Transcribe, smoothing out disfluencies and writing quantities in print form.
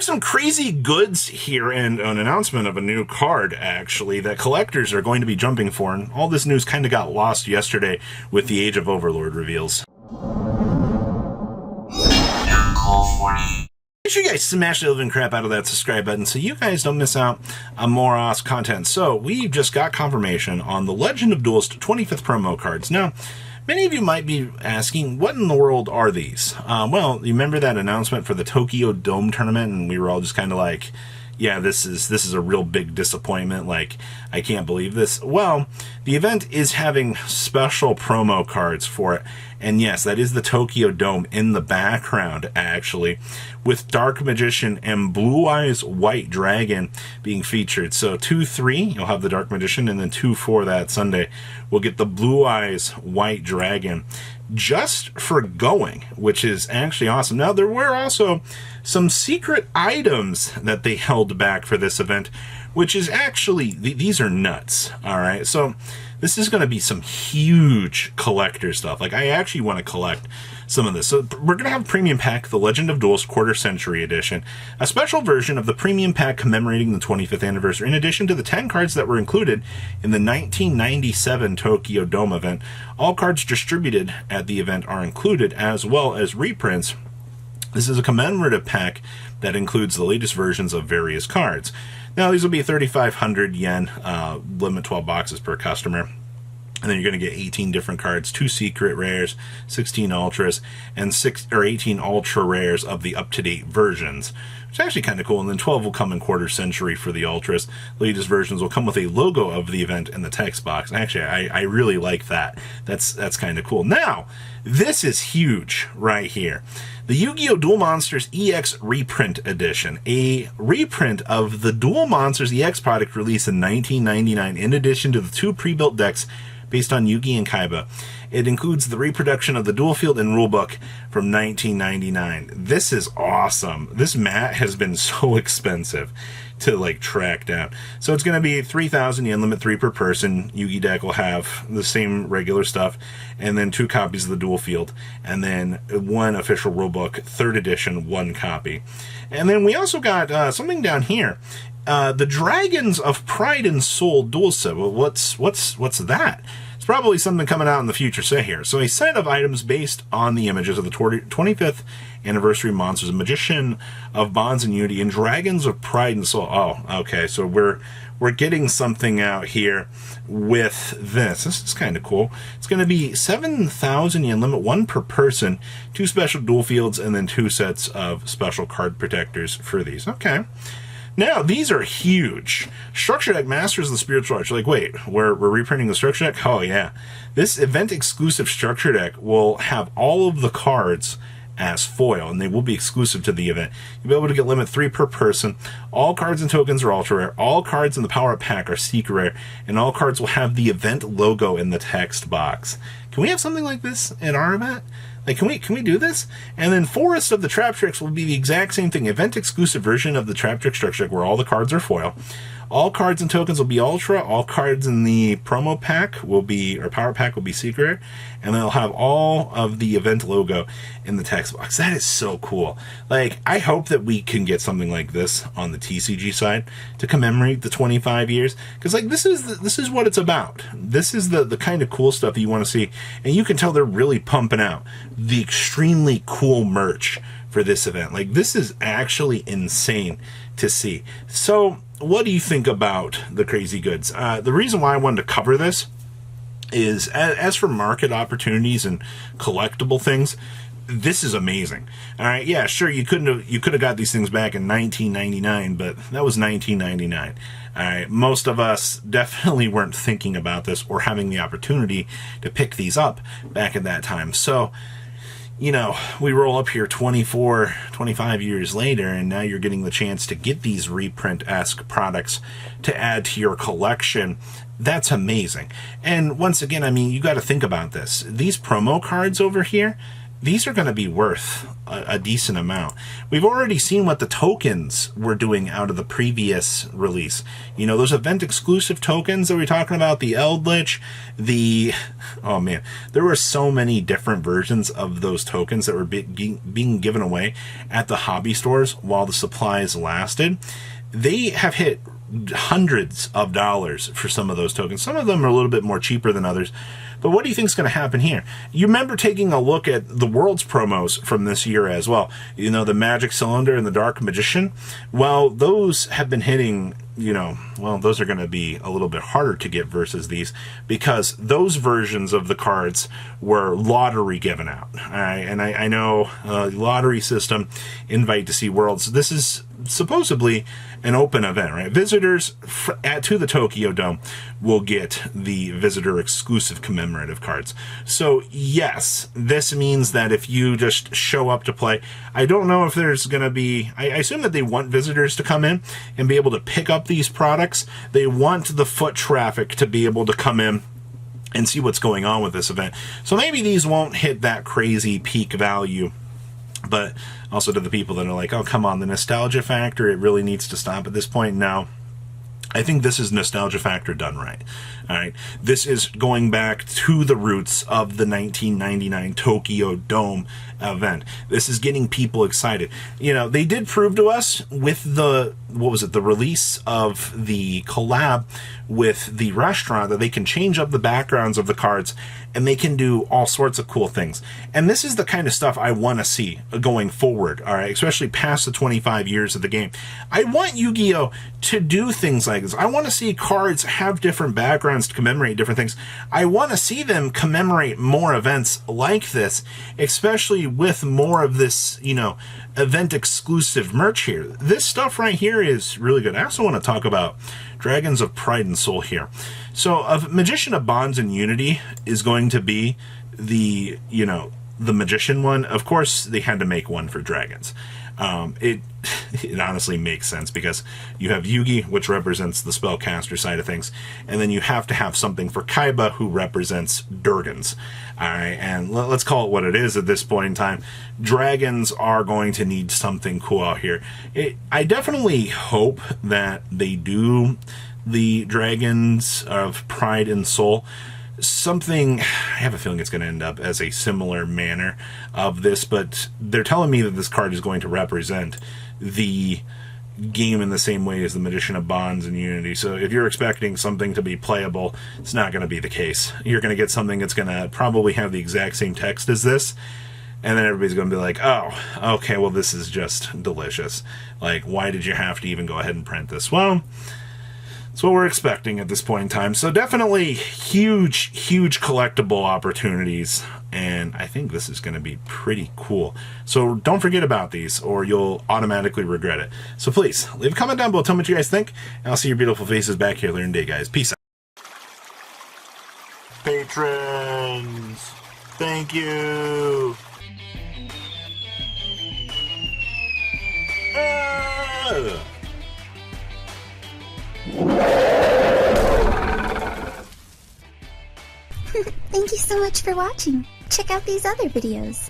have some crazy goods here and an announcement of a new card, actually, that collectors are going to be jumping for. And all this news kind of got lost yesterday with the Age of Overlord reveals. Make sure you guys smash the living crap out of that subscribe button so you guys don't miss out on more awesome content. So, we just got confirmation on the Legend of Duelist 25th promo cards. Now, many of you might be asking, what in the world are these? Well, you remember that announcement for the Tokyo Dome tournament, and we were all just kind of like, yeah, this is a real big disappointment. Like, I can't believe this. Well, the event is having special promo cards for it. And yes, that is the Tokyo Dome in the background, actually, with Dark Magician and Blue Eyes White Dragon being featured. So 2-3, you'll have the Dark Magician, and then 2-4 that Sunday, we'll get the Blue Eyes White Dragon just for going, which is actually awesome. Now, there were also some secret items that they held back for this event, which is actually, these are nuts, all right? So this is going to be some huge collector stuff. Like, I actually want to collect some of this. So we're going to have a premium pack, the Legend of Duelist Quarter Century Edition, a special version of the premium pack commemorating the 25th anniversary, in addition to the 10 cards that were included in the 1997 Tokyo Dome event. All cards distributed at the event are included, as well as reprints. This is a commemorative pack that includes the latest versions of various cards. Now, these will be 3,500 yen, limit 12 boxes per customer. And then you're going to get 18 different cards, 2 secret rares, 16 ultras, and 18 ultra rares of the up-to-date versions. It's actually kind of cool. And then 12 will come in quarter century for the ultras. The latest versions will come with a logo of the event in the text box. Actually, I really like that. That's kind of cool. Now, this is huge right here. The Yu-Gi-Oh! Duel Monsters EX Reprint Edition, a reprint of the Duel Monsters EX product released in 1999, in addition to the 2 pre-built decks based on Yu-Gi and Kaiba. It includes the reproduction of the Duel Field and Rulebook from 1999. This is awesome. This mat has been so expensive to like track down. So it's going to be 3,000 yen, limit 3 per person. Yu-Gi deck will have the same regular stuff, and then 2 copies of the Duel Field, and then 1 official rulebook, 3rd edition, 1 copy. And then we also got something down here. The Dragons of Pride and Soul duel set. Well, what's that? It's probably something coming out in the future. So here, so a set of items based on the images of the 25th anniversary monsters, a Magician of Bonds and Unity, and Dragons of Pride and Soul. Oh, okay. So we're getting something out here with this. This is kind of cool. It's going to be 7,000 yen, limit 1 per person, 2 special duel fields, and then 2 sets of special card protectors for these. Okay. Now, these are huge. Structure Deck Masters of the Spiritual Arts. You're like, wait, we're reprinting the Structure Deck? Oh, yeah. This event-exclusive Structure Deck will have all of the cards as foil, and they will be exclusive to the event. You'll be able to get limit 3 per person. All cards and tokens are ultra rare. All cards in the Power Up Pack are secret rare, and all cards will have the event logo in the text box. Can we have something like this in our event? Like, can we do this? And then Forest of the Trap Tricks will be the exact same thing. Event-exclusive version of the Trap Trick Structure Deck where all the cards are foil. All cards and tokens will be ultra. All cards in the promo pack will be, or power pack will be secret. And they'll have all of the event logo in the text box. That is so cool. Like, I hope that we can get something like this on the TCG side to commemorate the 25 years. Because, like, this is what it's about. This is the kind of cool stuff that you want to see. And you can tell they're really pumping out the extremely cool merch for this event. Like, this is actually insane to see. So, what do you think about the crazy goods? The reason why I wanted to cover this is, as for market opportunities and collectible things, this is amazing. All right, yeah, sure, you could have got these things back in 1999, but that was 1999. All right, most of us definitely weren't thinking about this or having the opportunity to pick these up back at that time. So, you know, we roll up here 24, 25 years later, and now you're getting the chance to get these reprint-esque products to add to your collection. That's amazing. And once again, I mean, you got to think about this. These promo cards over here, these are going to be worth a decent amount. We've already seen what the tokens were doing out of the previous release. You know, those event exclusive tokens that we're talking about, the Eldritch, oh man, there were so many different versions of those tokens that were being given away at the hobby stores while the supplies lasted. They have hit hundreds of dollars for some of those tokens. Some of them are a little bit more cheaper than others. But what do you think is going to happen here? You remember taking a look at the World's promos from this year as well. You know, the Magic Cylinder and the Dark Magician. Well, those have been hitting, you know, well, those are going to be a little bit harder to get versus these, because those versions of the cards were lottery given out. All right, and I know lottery system, invite to see Worlds. This is supposedly an open event, right? Visitors to the Tokyo Dome will get the visitor exclusive commemorative cards. So yes, this means that if you just show up to play, I don't know if there's going to be, I assume that they want visitors to come in and be able to pick up these products. They want the foot traffic to be able to come in and see what's going on with this event. So maybe these won't hit that crazy peak value. But also to the people that are like, oh, come on, the nostalgia factor, it really needs to stop at this point. Now, I think this is nostalgia factor done right. All right. This is going back to the roots of the 1999 Tokyo Dome event. This is getting people excited. You know, they did prove to us with the, what was it, the release of the collab with the restaurant that they can change up the backgrounds of the cards and they can do all sorts of cool things. And this is the kind of stuff I want to see going forward, all right, especially past the 25 years of the game. I want Yu-Gi-Oh! To do things like this. I want to see cards have different backgrounds to commemorate different things. I want to see them commemorate more events like this, especially with more of this, you know, event exclusive merch here. This stuff right here is really good. I also want to talk about Dragons of Pride and Soul here. So a Magician of Bonds and Unity is going to be the, you know, the Magician one. Of course, they had to make one for dragons. It honestly makes sense because you have Yugi, which represents the spellcaster side of things, and then you have to have something for Kaiba, who represents Durgans. All right, and let's call it what it is at this point in time. Dragons are going to need something cool out here. I definitely hope that they do the Dragons of Pride and Soul. Something, I have a feeling it's going to end up as a similar manner of this, but they're telling me that this card is going to represent the game in the same way as the Magician of Bonds and Unity. So if you're expecting something to be playable, it's not going to be the case. You're going to get something that's going to probably have the exact same text as this, and then everybody's going to be like, oh, okay, well, this is just delicious. Like, why did you have to even go ahead and print this? Well, that's what we're expecting at this point in time. So definitely huge, huge collectible opportunities. And I think this is going to be pretty cool. So don't forget about these or you'll automatically regret it. So please, leave a comment down below. Tell me what you guys think. And I'll see your beautiful faces back here later in the day, guys. Peace out. Patrons, thank you. Thank you so much for watching. Check out these other videos.